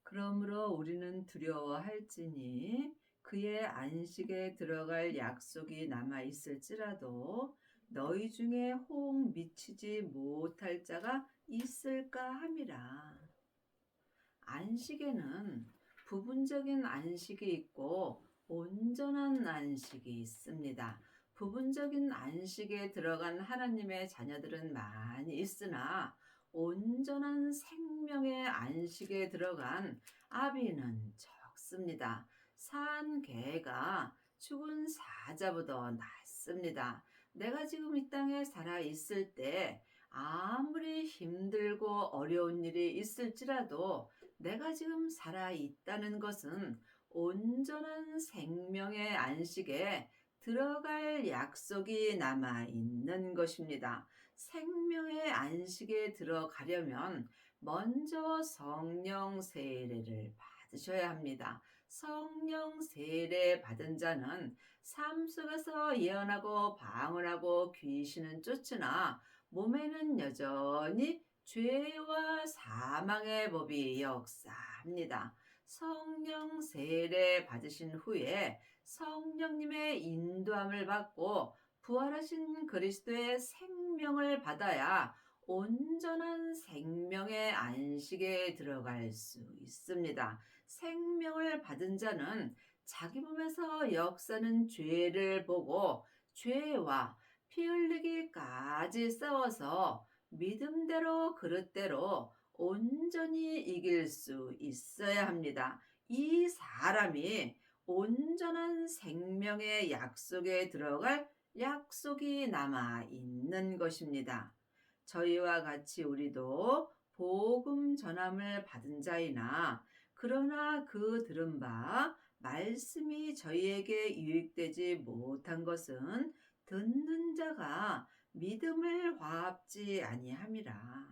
그러므로 우리는 두려워할지니 그의 안식에 들어갈 약속이 남아 있을지라도 너희 중에 혹 미치지 못할 자가 있을까 함이라. 안식에는 부분적인 안식이 있고 온전한 안식이 있습니다. 부분적인 안식에 들어간 하나님의 자녀들은 많이 있으나 온전한 생명의 안식에 들어간 아비는 적습니다. 산 개가 죽은 사자보다 낫습니다. 내가 지금 이 땅에 살아 있을 때 아무리 힘들고 어려운 일이 있을지라도 내가 지금 살아 있다는 것은 온전한 생명의 안식에 들어갈 약속이 남아 있는 것입니다. 생명의 안식에 들어가려면 먼저 성령 세례를 받으셔야 합니다. 성령 세례 받은 자는 삶 속에서 예언하고 방언하고 귀신은 쫓으나 몸에는 여전히 죄와 사망의 법이 역사합니다. 성령 세례 받으신 후에 성령님의 인도함을 받고 부활하신 그리스도의 생명을 받아야 온전한 생명의 안식에 들어갈 수 있습니다. 생명을 받은 자는 자기 몸에서 역사는 죄를 보고 죄와 피 흘리기까지 싸워서 믿음대로 그릇대로 온전히 이길 수 있어야 합니다. 이 사람이 온전한 생명의 약속에 들어갈 약속이 남아 있는 것입니다. 저희와 같이 우리도 복음 전함을 받은 자이나 그러나 그 들은 바 말씀이 저희에게 유익되지 못한 것은 듣는 자가 믿음을 화합지 아니함이라.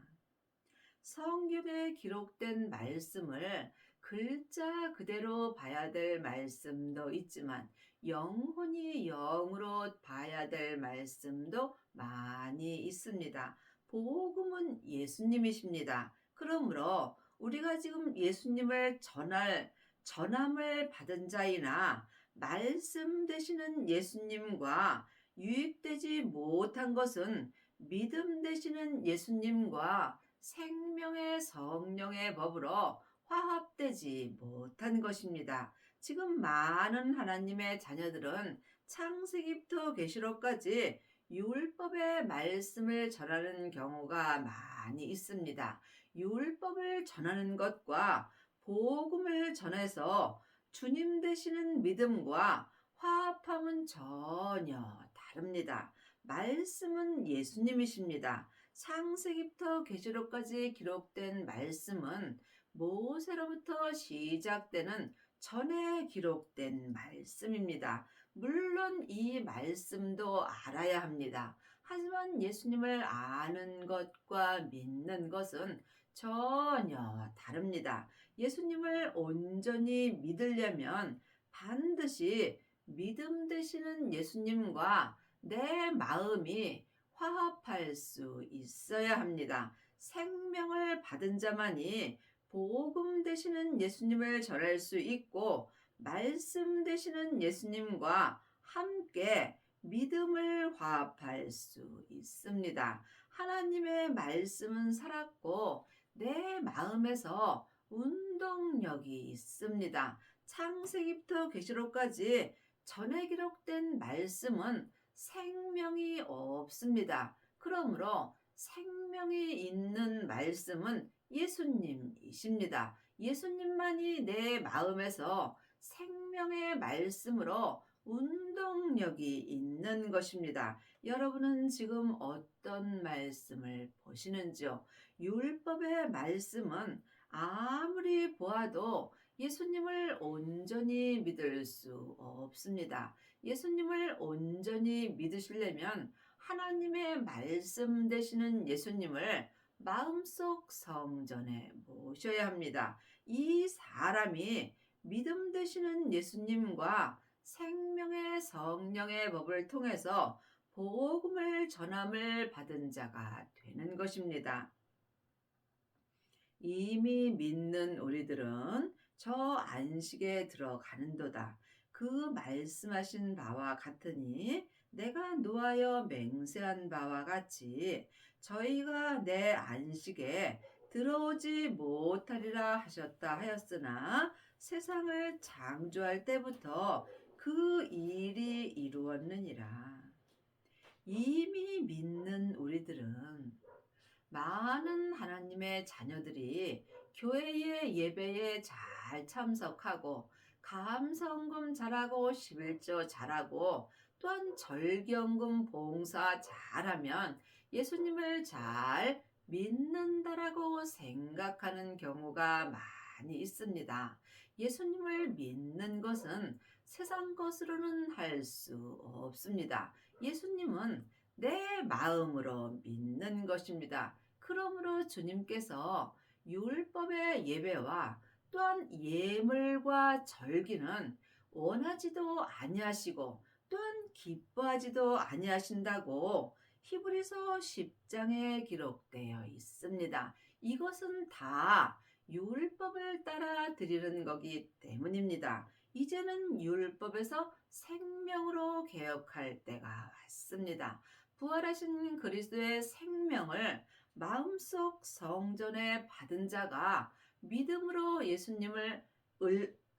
성경에 기록된 말씀을 글자 그대로 봐야 될 말씀도 있지만 영혼이 영으로 봐야 될 말씀도 많이 있습니다. 복음은 예수님이십니다. 그러므로 우리가 지금 예수님을 전함을 받은 자이나 말씀 되시는 예수님과 유익되지 못한 것은 믿음 되시는 예수님과 생명의 성령의 법으로 화합되지 못한 것입니다. 지금 많은 하나님의 자녀들은 창세기부터 계시록까지 율법의 말씀을 전하는 경우가 많이 있습니다. 율법을 전하는 것과 복음을 전해서 주님 되시는 믿음과 화합함은 전혀 다릅니다. 말씀은 예수님이십니다. 창세기부터 계시록까지 기록된 말씀은 모세로부터 시작되는 전에 기록된 말씀입니다. 물론 이 말씀도 알아야 합니다. 하지만 예수님을 아는 것과 믿는 것은 전혀 다릅니다. 예수님을 온전히 믿으려면 반드시 믿음 되시는 예수님과 내 마음이 화합할 수 있어야 합니다. 생명을 받은 자만이 복음 되시는 예수님을 전할 수 있고 말씀 되시는 예수님과 함께 믿음을 화합할 수 있습니다. 하나님의 말씀은 살았고 내 마음에서 운동력이 있습니다. 창세기부터 계시록까지 전에 기록된 말씀은 생명이 없습니다. 그러므로 생명이 있는 말씀은 예수님이십니다. 예수님만이 내 마음에서 생명의 말씀으로 운동력이 있는 것입니다. 여러분은 지금 어떤 말씀을 보시는지요? 율법의 말씀은 아무리 보아도 예수님을 온전히 믿을 수 없습니다. 예수님을 온전히 믿으시려면 하나님의 말씀 되시는 예수님을 마음속 성전에 모셔야 합니다. 이 사람이 믿음 되시는 예수님과 생명의 성령의 법을 통해서 복음을 전함을 받은 자가 되는 것입니다. 이미 믿는 우리들은 저 안식에 들어가는도다. 그 말씀하신 바와 같으니 내가 노하여 맹세한 바와 같이 저희가 내 안식에 들어오지 못하리라 하셨다 하였으나 세상을 창조할 때부터 그 일이 이루었느니라. 이미 믿는 우리들은 많은 하나님의 자녀들이 교회의 예배에 잘 참석하고 감성금 잘하고 11조 잘하고 또한 절경금 봉사 잘하면 예수님을 잘 믿는다라고 생각하는 경우가 많이 있습니다. 예수님을 믿는 것은 세상 것으로는 할 수 없습니다. 예수님은 내 마음으로 믿는 것입니다. 그러므로 주님께서 율법의 예배와 또한 예물과 절기는 원하지도 아니하시고 또한 기뻐하지도 아니하신다고 히브리서 10장에 기록되어 있습니다. 이것은 다 율법을 따라 드리는 거기 때문입니다. 이제는 율법에서 생명으로 개혁할 때가 왔습니다. 부활하신 그리스도의 생명을 마음속 성전에 받은 자가 믿음으로 예수님을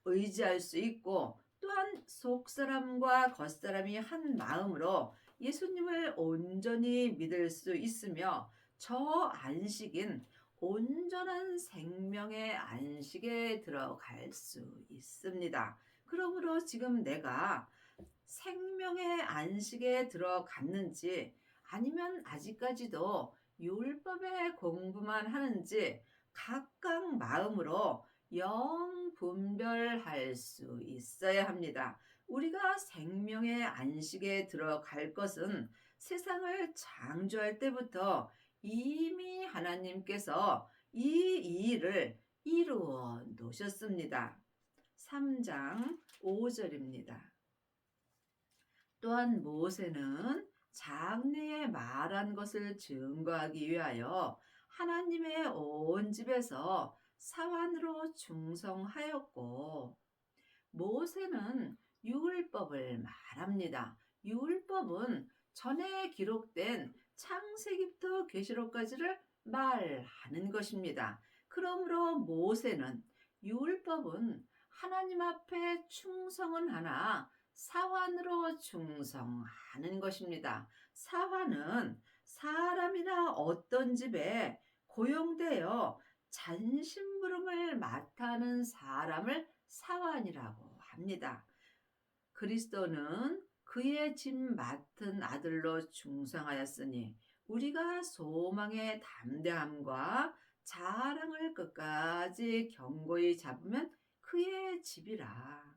의지할 수 있고 또한 속사람과 겉사람이 한 마음으로 예수님을 온전히 믿을 수 있으며 저 안식인 온전한 생명의 안식에 들어갈 수 있습니다. 그러므로 지금 내가 생명의 안식에 들어갔는지 아니면 아직까지도 율법의 공부만 하는지 각각 마음으로 영 분별할 수 있어야 합니다. 우리가 생명의 안식에 들어갈 것은 세상을 창조할 때부터 이미 하나님께서 이 일을 이루어 놓으셨습니다. 3장 5절입니다. 또한 모세는 장래에 말한 것을 증거하기 위하여 하나님의 온 집에서 사환으로 충성하였고, 모세는 율법을 말합니다. 율법은 전에 기록된 창세기부터 계시록까지를 말하는 것입니다. 그러므로 모세는 율법은 하나님 앞에 충성은 하나 사환으로 충성하는 것입니다. 사환은 사람이나 어떤 집에 고용되어 잔심부름을 맡아 하는 사람을 사환이라고 합니다. 그리스도는 그의 집 맡은 아들로 충성하였으니 우리가 소망의 담대함과 자랑을 끝까지 견고히 잡으면 그의 집이라.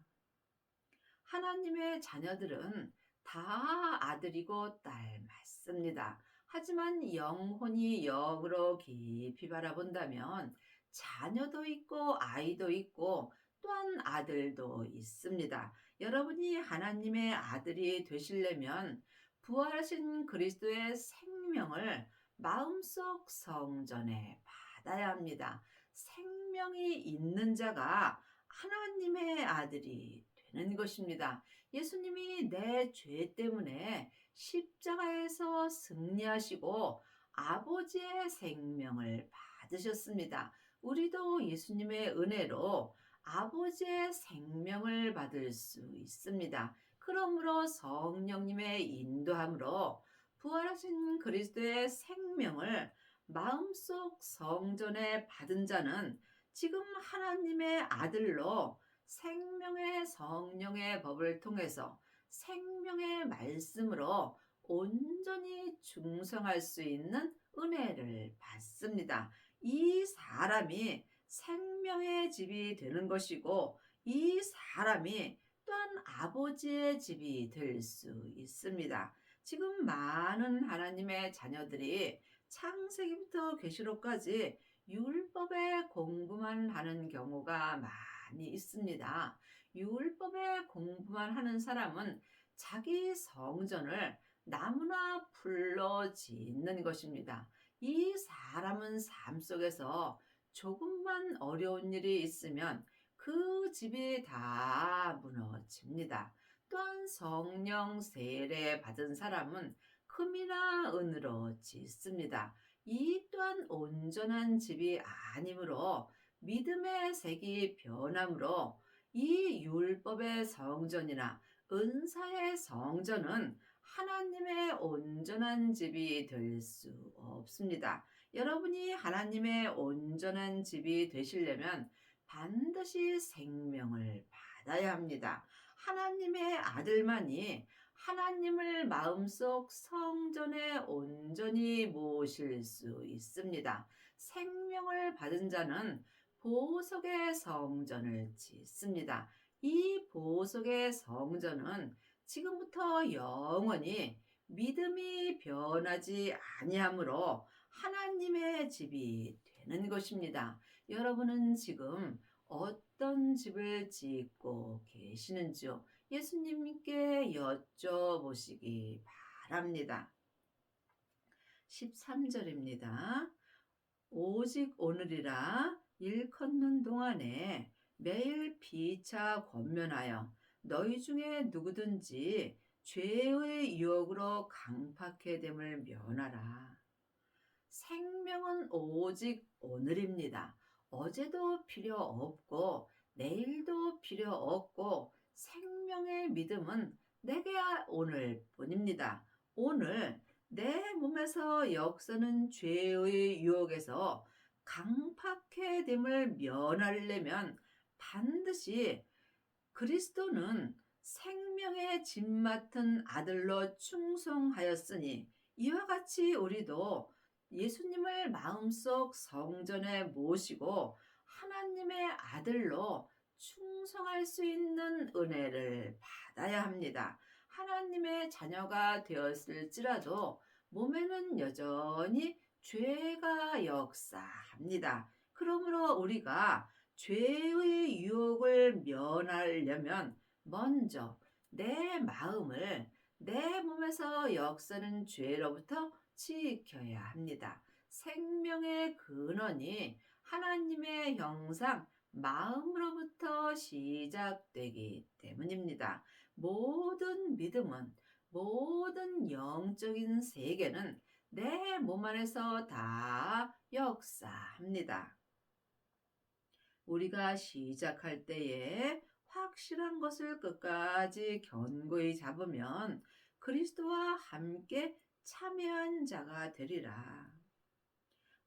하나님의 자녀들은 다 아들이고 딸 맞습니다. 하지만 영혼이 영으로 깊이 바라본다면 자녀도 있고 아이도 있고 또한 아들도 있습니다. 여러분이 하나님의 아들이 되시려면 부활하신 그리스도의 생명을 마음속 성전에 받아야 합니다. 생명이 있는 자가 하나님의 아들이 되는 것입니다. 예수님이 내 죄 때문에 십자가에서 승리하시고 아버지의 생명을 받으셨습니다. 우리도 예수님의 은혜로 아버지의 생명을 받을 수 있습니다. 그러므로 성령님의 인도함으로 부활하신 그리스도의 생명을 마음속 성전에 받은 자는 지금 하나님의 아들로 생명의 성령의 법을 통해서 생명의 말씀으로 온전히 충성할 수 있는 은혜를 받습니다. 이 사람이 생명의 집이 되는 것이고 이 사람이 또한 아버지의 집이 될 수 있습니다. 지금 많은 하나님의 자녀들이 창세기부터 계시록까지 율법의 공부만 하는 경우가 많이 있습니다. 율법의 공부만 하는 사람은 자기 성전을 나무나 풀로 짓는 것입니다. 이 사람은 삶 속에서 조금만 어려운 일이 있으면 그 집이 다 무너집니다. 또한 성령 세례 받은 사람은 금이나 은으로 짓습니다. 이 또한 온전한 집이 아니므로 믿음의 색이 변함으로 이 율법의 성전이나 은사의 성전은 하나님의 온전한 집이 될 수 없습니다. 여러분이 하나님의 온전한 집이 되시려면 반드시 생명을 받아야 합니다. 하나님의 아들만이 하나님을 마음속 성전에 온전히 모실 수 있습니다. 생명을 받은 자는 보석의 성전을 짓습니다. 이 보석의 성전은 지금부터 영원히 믿음이 변하지 아니하므로 하나님의 집이 되는 것입니다. 여러분은 지금 어떤 집을 짓고 계시는지요? 예수님께 여쭤보시기 바랍니다. 13절입니다. 오직 오늘이라 일컫는 동안에 매일 피차 권면하여 너희 중에 누구든지 죄의 유혹으로 강팍해 됨을 면하라. 생명은 오직 오늘입니다. 어제도 필요 없고 내일도 필요 없고 생명의 믿음은 내게 오늘뿐입니다. 오늘 내 몸에서 역사는 죄의 유혹에서 강팍해 됨을 면하려면 반드시 그리스도는 생명의 집 맡은 아들로 충성하였으니 이와 같이 우리도 예수님을 마음속 성전에 모시고 하나님의 아들로 충성할 수 있는 은혜를 받아야 합니다. 하나님의 자녀가 되었을지라도 몸에는 여전히 죄가 역사합니다. 그러므로 우리가 죄의 유혹을 면하려면 먼저 내 마음을 내 몸에서 역사는 죄로부터 지켜야 합니다. 생명의 근원이 하나님의 형상, 마음으로부터 시작되기 때문입니다. 모든 믿음은, 모든 영적인 세계는 내 몸 안에서 다 역사합니다. 우리가 시작할 때에 확실한 것을 끝까지 견고히 잡으면 그리스도와 함께 참여한 자가 되리라.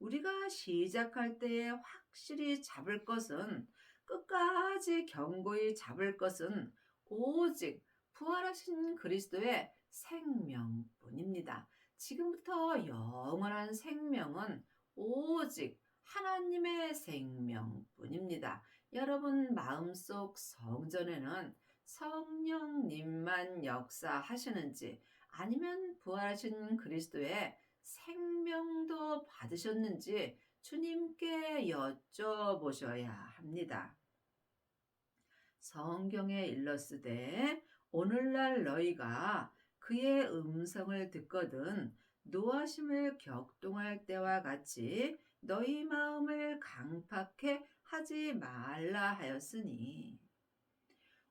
우리가 시작할 때에 확실히 잡을 것은 끝까지 견고히 잡을 것은 오직 부활하신 그리스도의 생명뿐입니다. 지금부터 영원한 생명은 오직 하나님의 생명뿐입니다. 여러분 마음속 성전에는 성령님만 역사하시는지 아니면 부활하신 그리스도의 생명도 받으셨는지 주님께 여쭤보셔야 합니다. 성경에 일렀으되 오늘날 너희가 그의 음성을 듣거든 노하심을 격동할 때와 같이 너희 마음을 강팍해 하지 말라 하였으니.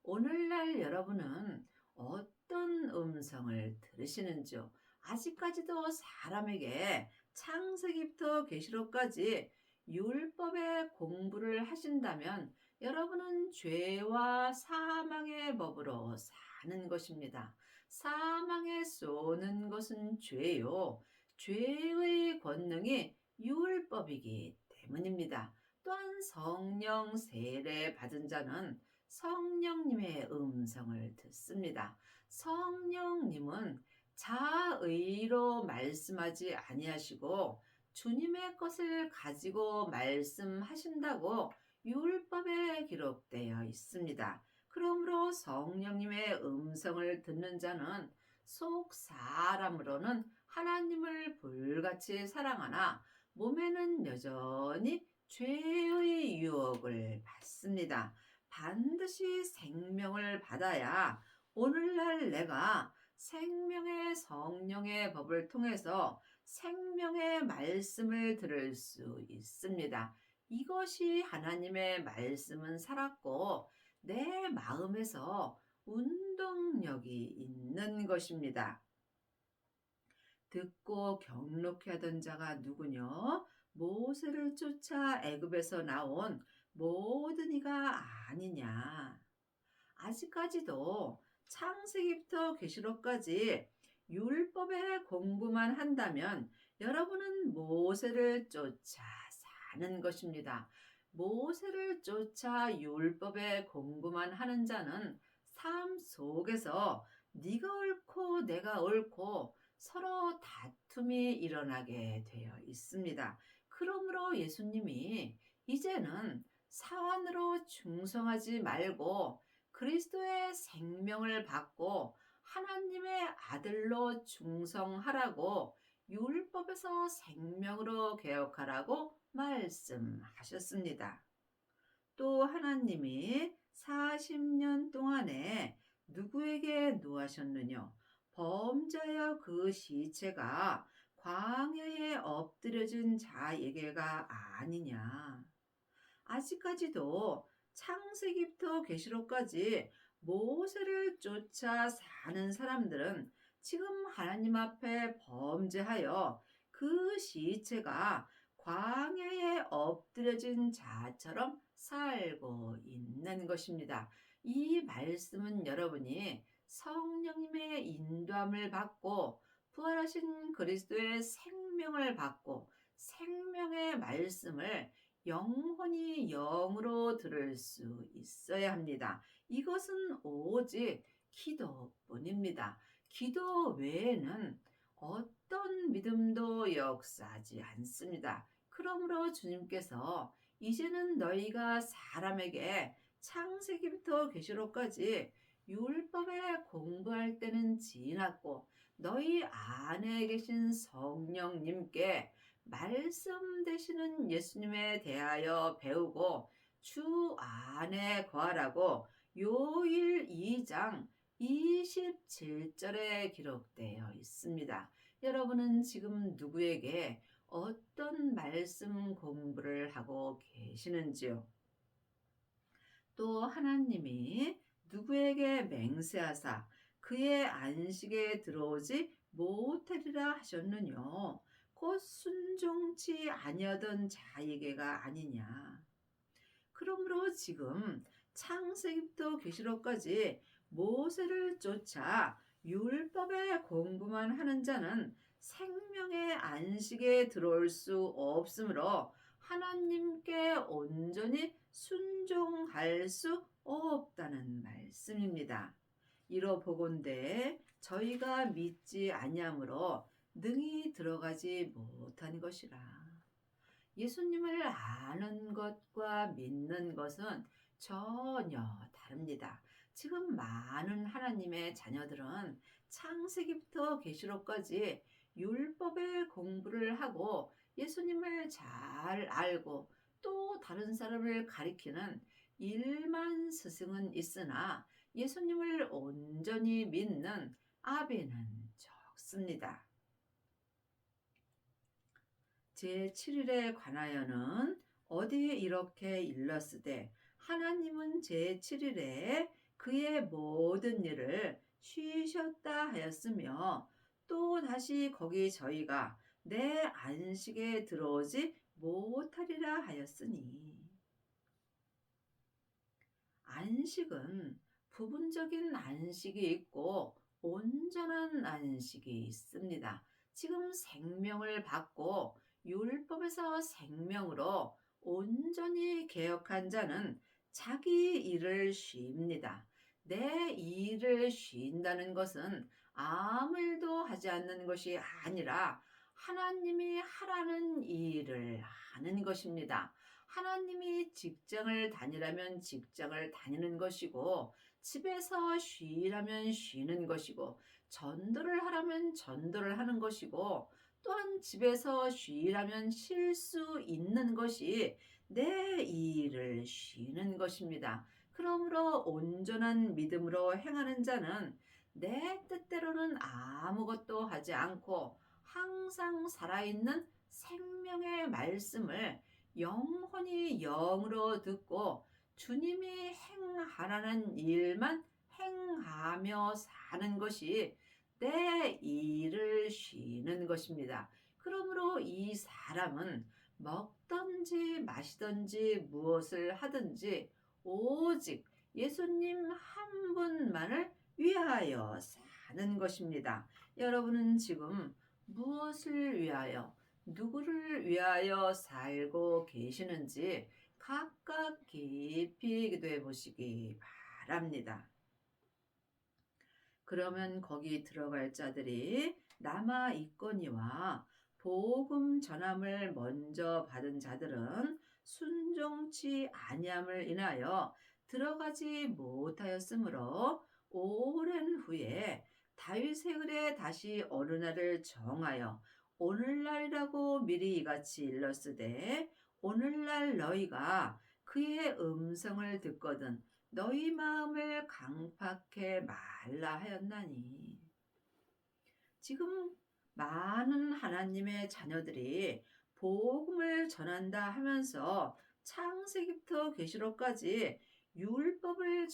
오늘날 여러분은 어떤 음성을 들으시는지요? 아직까지도 사람에게 창세기부터 계시록까지 율법의 공부를 하신다면 여러분은 죄와 사망의 법으로 사는 것입니다. 사망에 쏘는 것은 죄요. 죄의 권능이 율법이기 때문입니다. 또한 성령 세례 받은 자는 성령님의 음성을 듣습니다. 성령님은 자의로 말씀하지 아니하시고 주님의 것을 가지고 말씀하신다고 율법에 기록되어 있습니다. 그러므로 성령님의 음성을 듣는 자는 속 사람으로는 하나님을 불같이 사랑하나 몸에는 여전히 죄의 유혹을 받습니다. 반드시 생명을 받아야 오늘날 내가 생명의 성령의 법을 통해서 생명의 말씀을 들을 수 있습니다. 이것이 하나님의 말씀은 살았고 내 마음에서 운동력이 있는 것입니다. 듣고 경록해 하던 자가 누구뇨? 모세를 쫓아 애굽에서 나온 모든 이가 아니냐. 아직까지도 창세기부터 계시록까지 율법의 공부만 한다면 여러분은 모세를 쫓아 사는 것입니다. 모세를 쫓아 율법의 공부만 하는 자는 삶 속에서 네가 옳고 내가 옳고 서로 다툼이 일어나게 되어 있습니다. 그러므로 예수님이 이제는 사환으로 충성하지 말고 그리스도의 생명을 받고 하나님의 아들로 충성하라고 율법에서 생명으로 개혁하라고 말씀하셨습니다. 또 하나님이 40년 동안에 누구에게 노하셨느냐? 범죄하여 그 시체가 광야에 엎드려진 자에게가 아니냐. 아직까지도 창세기부터 계시록까지 모세를 쫓아 사는 사람들은 지금 하나님 앞에 범죄하여 그 시체가 광야에 엎드려진 자처럼 살고 있는 것입니다. 이 말씀은 여러분이 성령님의 인도함을 받고 부활하신 그리스도의 생명을 받고 생명의 말씀을 영혼이 영으로 들을 수 있어야 합니다. 이것은 오직 기도뿐입니다. 기도 외에는 어떤 믿음도 역사하지 않습니다. 그러므로 주님께서 이제는 너희가 사람에게 창세기부터 계시록까지 율법에 공부할 때는 지났고 너희 안에 계신 성령님께 말씀 되시는 예수님에 대하여 배우고 주 안에 거하라고 요일 2장 27절에 기록되어 있습니다. 여러분은 지금 누구에게 어떤 말씀 공부를 하고 계시는지요? 또 하나님이 누구에게 맹세하사 그의 안식에 들어오지 못하리라 하셨느냐? 곧 순종치 아니하던 자에게가 아니냐. 그러므로 지금 창세기부터 계시록까지 모세를 쫓아 율법의 공부만 하는 자는 생명의 안식에 들어올 수 없으므로 하나님께 온전히 순종할 수 없다는 말씀입니다. 이로 보건대 저희가 믿지 아니하므로 능히 들어가지 못한 것이라. 예수님을 아는 것과 믿는 것은 전혀 다릅니다. 지금 많은 하나님의 자녀들은 창세기부터 계시록까지 율법의 공부를 하고 예수님을 잘 알고 또 다른 사람을 가리키는 일만 스승은 있으나 예수님을 온전히 믿는 아비는 적습니다. 제7일에 관하여는 어디에 이렇게 일렀으되 하나님은 제7일에 그의 모든 일을 쉬셨다 하였으며 또 다시 거기 저희가 내 안식에 들어오지 못하리라 하였으니. 안식은 부분적인 안식이 있고 온전한 안식이 있습니다. 지금 생명을 받고 율법에서 생명으로 온전히 개혁한 자는 자기 일을 쉽니다. 내 일을 쉰다는 것은 아무 일도 하지 않는 것이 아니라 하나님이 하라는 일을 하는 것입니다. 하나님이 직장을 다니라면 직장을 다니는 것이고 집에서 쉬라면 쉬는 것이고 전도를 하라면 전도를 하는 것이고 또한 집에서 쉬라면 쉴 수 있는 것이 내 일을 쉬는 것입니다. 그러므로 온전한 믿음으로 행하는 자는 내 뜻대로는 아무것도 하지 않고 항상 살아있는 생명의 말씀을 영혼이 영으로 듣고 주님이 행하라는 일만 행하며 사는 것이 내 일을 쉬는 것입니다. 그러므로 이 사람은 먹든지 마시든지 무엇을 하든지 오직 예수님 한 분만을 위하여 사는 것입니다. 여러분은 지금 무엇을 위하여, 누구를 위하여 살고 계시는지 각각 깊이 기도해 보시기 바랍니다. 그러면 거기 들어갈 자들이 남아 있거니와 복음 전함을 먼저 받은 자들은 순종치 아니함을 인하여 들어가지 못하였으므로 오랜 후에 다윗의 글에 다시 어느 날을 정하여 오늘날이라고 미리 이같이 일렀으되 오늘날 너희가 그의 음성을 듣거든 너희 마음을 강팍해 말라 하였나니. 지금 많은 하나님의 자녀들이 복음을 전한다 하면서 창세기부터 계시록까지 율법을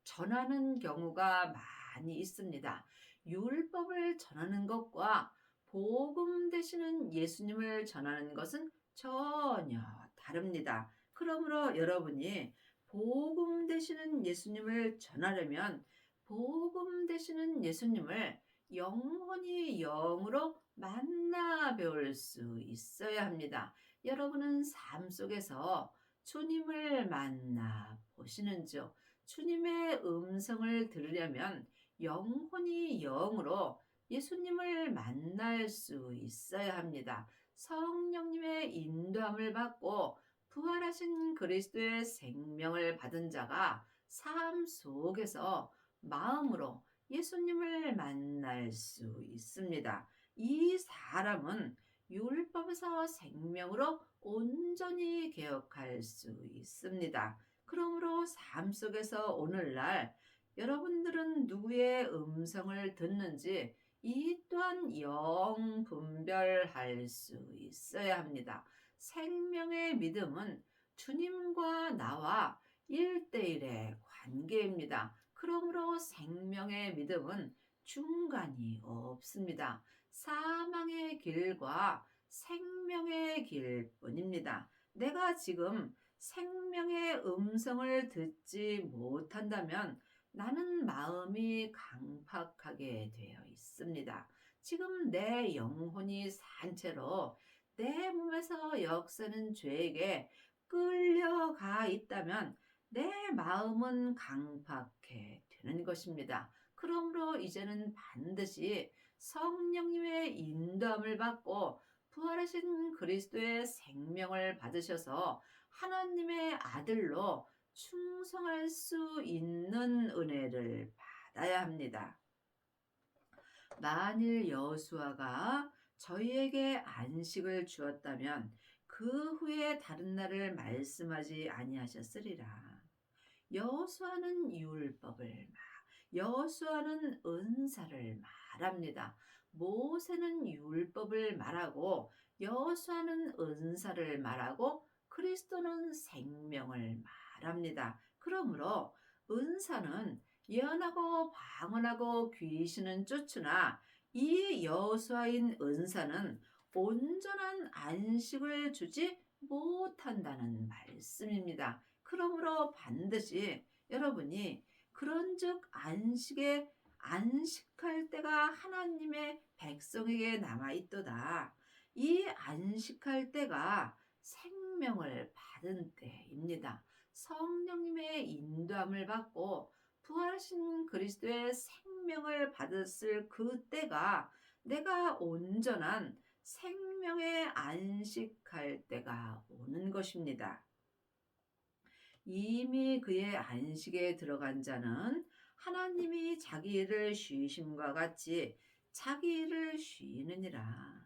전하는 경우가 많이 있습니다. 율법을 전하는 것과 복음 되시는 예수님을 전하는 것은 전혀 다릅니다. 그러므로 여러분이 복음 되시는 예수님을 전하려면 복음 되시는 예수님을 영혼이 영으로 만나 배울 수 있어야 합니다. 여러분은 삶 속에서 주님을 만나 보시는지요? 주님의 음성을 들으려면 영혼이 영으로 예수님을 만날 수 있어야 합니다. 성령님의 인도함을 받고 부활하신 그리스도의 생명을 받은 자가 삶 속에서 마음으로 예수님을 만날 수 있습니다. 이 사람은 율법에서 생명으로 온전히 개혁할 수 있습니다. 그러므로 삶 속에서 오늘날 여러분들은 누구의 음성을 듣는지 이 또한 영 분별할 수 있어야 합니다. 생명의 믿음은 주님과 나와 1대1의 관계입니다. 그러므로 생명의 믿음은 중간이 없습니다. 사망의 길과 생명의 길뿐입니다. 내가 지금 생명의 음성을 듣지 못한다면 나는 마음이 강팍하게 되어 있습니다. 지금 내 영혼이 산 채로 내 몸에서 역사는 죄에게 끌려가 있다면 내 마음은 강팍해 되는 것입니다. 그러므로 이제는 반드시 성령님의 인도함을 받고 부활하신 그리스도의 생명을 받으셔서 하나님의 아들로 충성할 수 있는 은혜를 받아야 합니다. 만일 여호수아가 저희에게 안식을 주었다면 그 후에 다른 날을 말씀하지 아니하셨으리라. 여호수아는 율법을 여호수아는 은사를 말합니다. 모세는 율법을 말하고 여호수아는 은사를 말하고 그리스도는 생명을 말합니다. 그러므로 은사는 예언하고 방언하고 귀신은 쫓으나 이 여호수아인 은사는 온전한 안식을 주지 못한다는 말씀입니다. 그러므로 반드시 여러분이 그런즉 안식할 때가 하나님의 백성에게 남아 있도다. 이 안식할 때가 생명을 받은 때입니다. 성령님의 인도함을 받고 부활하신 그리스도의 생명을 받았을 그 때가 내가 온전한 생명의 안식할 때가 오는 것입니다. 이미 그의 안식에 들어간 자는 하나님이 자기 일을 쉬심과 같이 자기 일을 쉬느니라.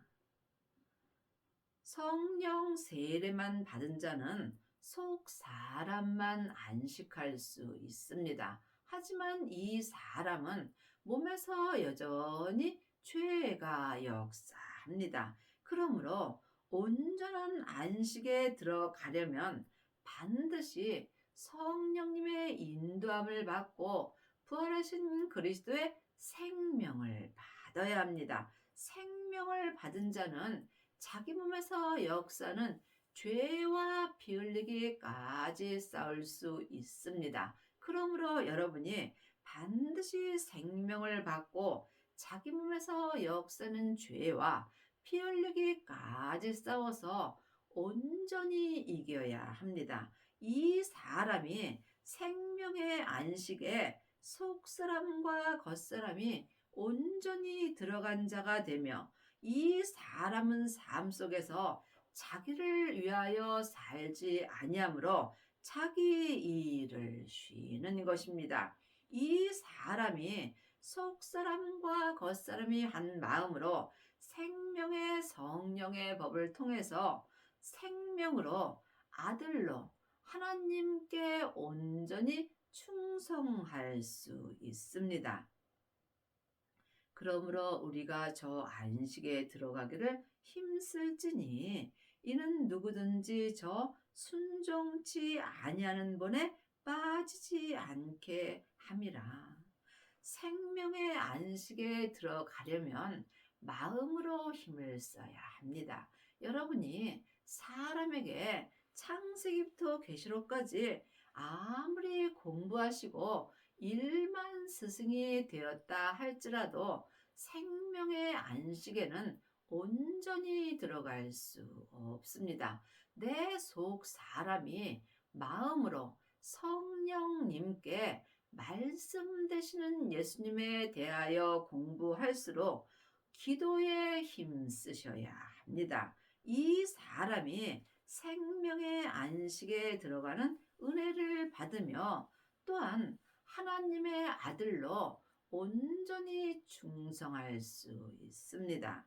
성령 세례만 받은 자는 속 사람만 안식할 수 있습니다. 하지만 이 사람은 몸에서 여전히 죄가 역사합니다. 그러므로 온전한 안식에 들어가려면 반드시 성령님의 인도함을 받고 부활하신 그리스도의 생명을 받아야 합니다. 생명을 받은 자는 자기 몸에서 역사는 죄와 피 흘리기까지 싸울 수 있습니다. 그러므로 여러분이 반드시 생명을 받고 자기 몸에서 역사는 죄와 피 흘리기까지 싸워서 온전히 이겨야 합니다. 이 사람이 생명의 안식에 속사람과 겉사람이 온전히 들어간 자가 되며 이 사람은 삶 속에서 자기를 위하여 살지 아니하므로 자기 일을 쉬는 것입니다. 이 사람이 속사람과 겉사람이 한 마음으로 생명의 성령의 법을 통해서 생명으로 아들로 하나님께 온전히 충성할 수 있습니다. 그러므로 우리가 저 안식에 들어가기를 힘쓸지니 이는 누구든지 저 순종치 아니하는 본에 빠지지 않게 함이라. 생명의 안식에 들어가려면 마음으로 힘을 써야 합니다. 여러분이 사람에게 창세기부터 계시록까지 아무리 공부하시고 일만 스승이 되었다 할지라도 생명의 안식에는 온전히 들어갈 수 없습니다. 내 속 사람이 마음으로 성령님께 말씀 되시는 예수님에 대하여 공부할수록 기도에 힘 쓰셔야 합니다. 이 사람이 생명의 안식에 들어가는 은혜를 받으며 또한 하나님의 아들로 온전히 충성할 수 있습니다.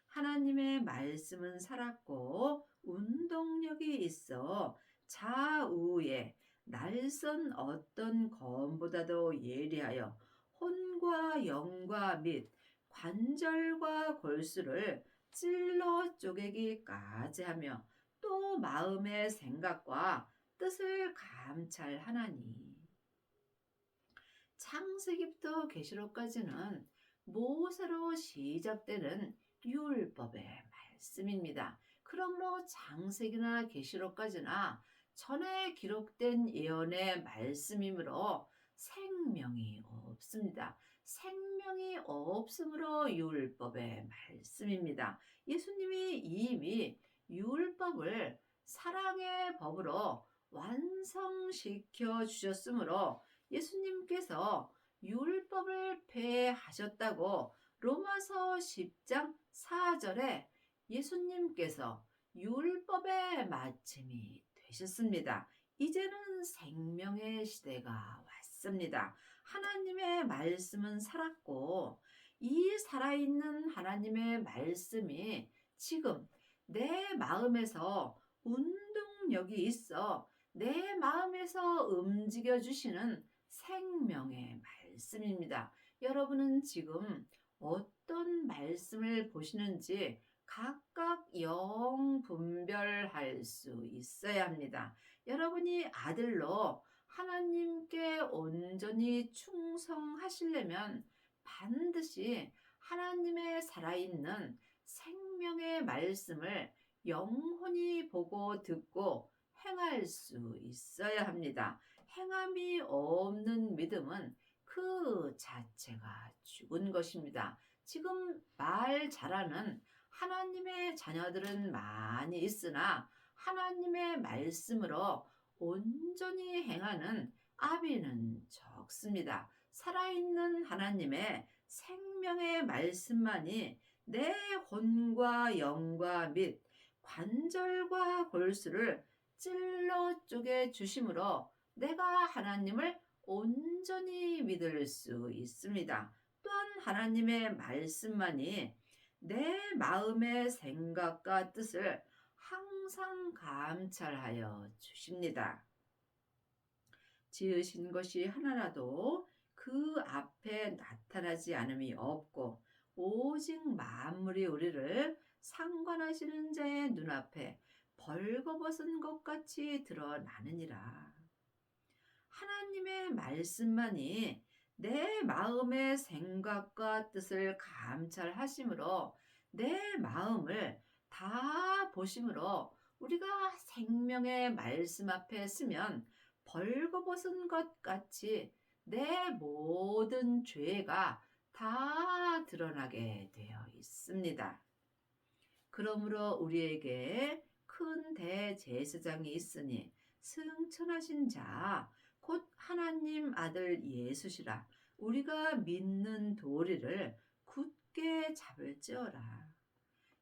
하나님의 말씀은 살았고 운동력이 있어 좌우에 날선 어떤 검보다도 예리하여 혼과 영과 및 관절과 골수를 찔러 쪼개기까지 하며 또 마음의 생각과 뜻을 감찰하나니. 창세기부터 계시록까지는 모세로 시작되는 율법의 말씀입니다. 그러므로 창세기나 계시록까지나 전에 기록된 예언의 말씀이므로 생명이 없습니다. 생명이 없으므로 율법의 말씀입니다. 예수님이 이미 율법을 사랑의 법으로 완성시켜 주셨으므로 예수님께서 율법을 폐하셨다고 로마서 10장 4절에 예수님께서 율법의 마침이 되셨습니다. 이제는 생명의 시대가 왔습니다. 하나님의 말씀은 살았고 이 살아있는 하나님의 말씀이 지금 내 마음에서 운동력이 있어 내 마음에서 움직여 주시는 생명의 말씀입니다. 여러분은 지금 어떤 말씀을 보시는지 각각 영 분별할 수 있어야 합니다. 여러분이 아들로 하나님께 온전히 충성하시려면 반드시 하나님의 살아있는 생명의 말씀을 영혼이 보고 듣고 행할 수 있어야 합니다. 행함이 없는 믿음은 그 자체가 죽은 것입니다. 지금 말 잘하는 하나님의 자녀들은 많이 있으나 하나님의 말씀으로 온전히 행하는 아비는 적습니다. 살아있는 하나님의 생명의 말씀만이 내魂과 영과 및 관절과 골수를 찔러 쪼개 주심으로 내가 하나님을 온전히 믿을 수 있습니다. 또한 하나님의 말씀만이 내 마음의 생각과 뜻을 항상 감찰하여 주십니다. 지으신 것이 하나라도 그 앞에 나타나지 않음이 없고 오직 만물이 우리를 상관하시는 자의 눈앞에 벌거벗은 것 같이 드러나느니라. 하나님의 말씀만이 내 마음의 생각과 뜻을 감찰하심으로 내 마음을 다 보심으로 우리가 생명의 말씀 앞에 서면 벌거벗은 것 같이 내 모든 죄가 다 드러나게 되어 있습니다. 그러므로 우리에게 큰 대제사장이 있으니 승천하신 자, 곧 하나님 아들 예수시라. 우리가 믿는 도리를 굳게 잡을지어라.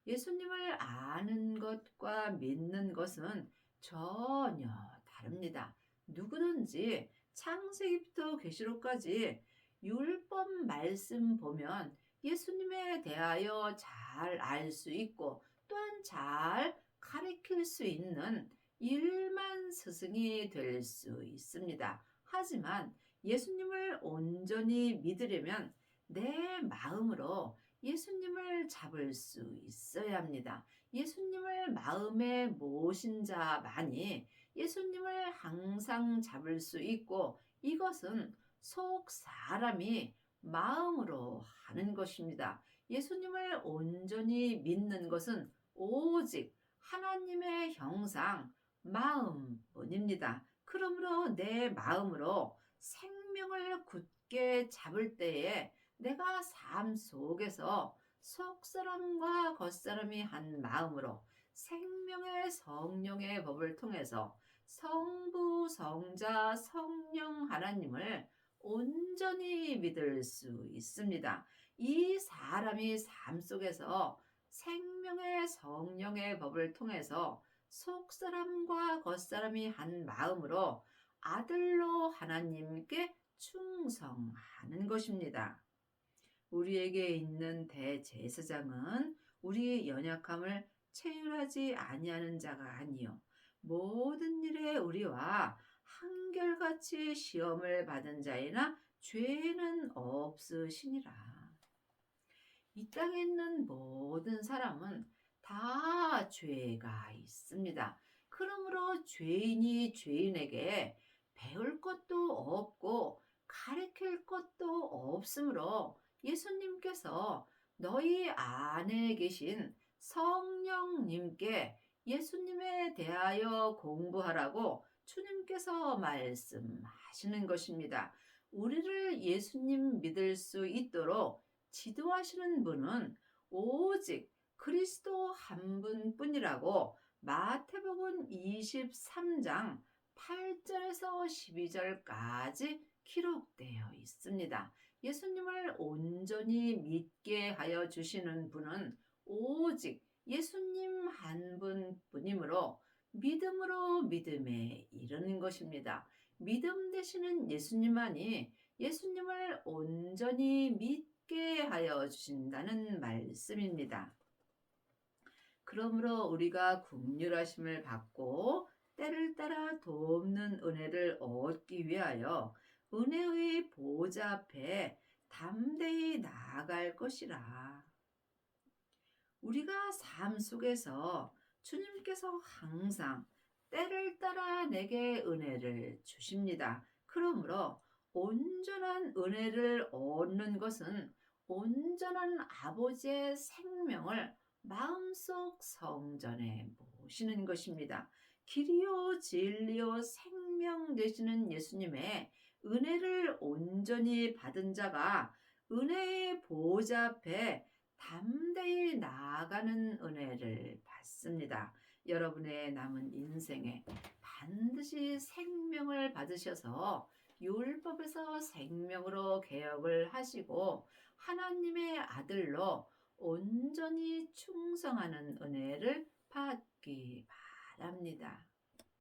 예수님을 아는 것과 믿는 것은 전혀 다릅니다. 누구든지 창세기부터 계시록까지 율법 말씀 보면 예수님에 대하여 잘 알 수 있고 또한 잘 가르칠 수 있는 일만 스승이 될 수 있습니다. 하지만 예수님을 온전히 믿으려면 내 마음으로 예수님을 잡을 수 있어야 합니다. 예수님을 마음에 모신 자만이 예수님을 항상 잡을 수 있고 이것은 속 사람이 마음으로 하는 것입니다. 예수님을 온전히 믿는 것은 오직 하나님의 형상, 마음뿐입니다. 그러므로 내 마음으로 생명을 굳게 잡을 때에 내가 삶 속에서 속사람과 겉사람이 한 마음으로 생명의 성령의 법을 통해서 성부, 성자, 성령 하나님을 온전히 믿을 수 있습니다. 이 사람이 삶 속에서 생명의 성령의 법을 통해서 속사람과 겉사람이 한 마음으로 아들로 하나님께 충성하는 것입니다. 우리에게 있는 대제사장은 우리의 연약함을 체휼하지 아니하는 자가 아니요 모든 일에 우리와 한결같이 시험을 받은 자이나 죄는 없으시니라. 이 땅에 있는 모든 사람은 다 죄가 있습니다. 그러므로 죄인이 죄인에게 배울 것도 없고 가르칠 것도 없으므로 예수님께서 너희 안에 계신 성령님께 예수님에 대하여 공부하라고 주님께서 말씀하시는 것입니다. 우리를 예수님 믿을 수 있도록 지도하시는 분은 오직 그리스도 한 분뿐이라고 마태복음 23장 8절에서 12절까지 기록되어 있습니다. 예수님을 온전히 믿게 하여 주시는 분은 오직 예수님 한 분뿐이므로 믿음으로 믿음에 이르는 것입니다. 믿음 되시는 예수님만이 예수님을 온전히 믿게 하여 주신다는 말씀입니다. 그러므로 우리가 긍휼하심을 받고 때를 따라 돕는 은혜를 얻기 위하여 은혜의 보좌 앞에 담대히 나아갈 것이라. 우리가 삶 속에서 주님께서 항상 때를 따라 내게 은혜를 주십니다. 그러므로 온전한 은혜를 얻는 것은 온전한 아버지의 생명을 마음속 성전에 모시는 것입니다. 길이요 진리요 생명 되시는 예수님의 은혜를 온전히 받은 자가 은혜의 보좌 앞에 담대히 나아가는 은혜를 받습니다. 여러분의 남은 인생에 반드시 생명을 받으셔서 율법에서 생명으로 개혁을 하시고 하나님의 아들로 온전히 충성하는 은혜를 받기 바랍니다.